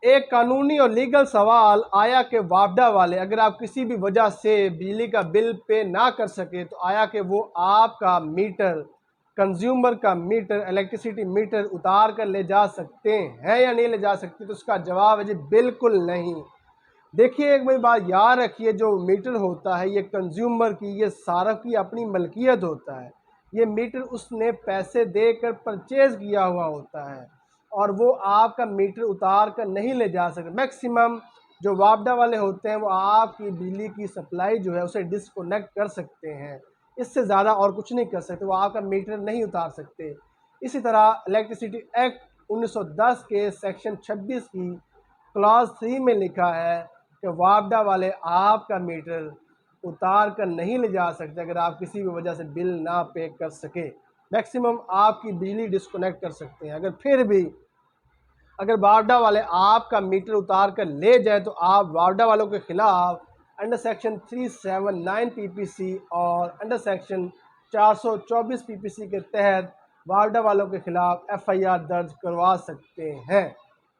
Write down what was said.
ایک قانونی اور لیگل سوال آیا کہ وابڈا والے اگر آپ کسی بھی وجہ سے بجلی کا بل پے نہ کر سکے تو آیا کہ وہ آپ کا میٹر، کنزیومر کا میٹر، الیکٹریسٹی میٹر اتار کر لے جا سکتے ہیں یا نہیں لے جا سکتے؟ تو اس کا جواب ہے جی بالکل نہیں۔ دیکھیے ایک بڑی بات یاد رکھیے، جو میٹر ہوتا ہے یہ کنزیومر کی، یہ صارف کی اپنی ملکیت ہوتا ہے۔ یہ میٹر اس نے پیسے دے کر پرچیز کیا ہوا ہوتا ہے، اور وہ آپ کا میٹر اتار کر نہیں لے جا سکتے۔ میکسیمم جو وابڈا والے ہوتے ہیں وہ آپ کی بجلی کی سپلائی جو ہے اسے ڈسکنیکٹ کر سکتے ہیں، اس سے زیادہ اور کچھ نہیں کر سکتے، وہ آپ کا میٹر نہیں اتار سکتے۔ اسی طرح الیکٹریسٹی ایکٹ 1910 کے سیکشن 26 کی کلاز 3 میں لکھا ہے کہ وابڈا والے آپ کا میٹر اتار کر نہیں لے جا سکتے اگر آپ کسی بھی وجہ سے بل نہ پے کر سکے۔ میکسیمم آپ کی بجلی ڈسکنیکٹ کر سکتے ہیں۔ اگر وابڈا والے آپ کا میٹر اتار کر لے جائے تو آپ وابڈا والوں کے خلاف انڈر سیکشن 379 پی پی سی اور انڈر سیکشن 424 پی پی سی کے تحت وابڈا والوں کے خلاف ایف آئی آر درج کروا سکتے ہیں۔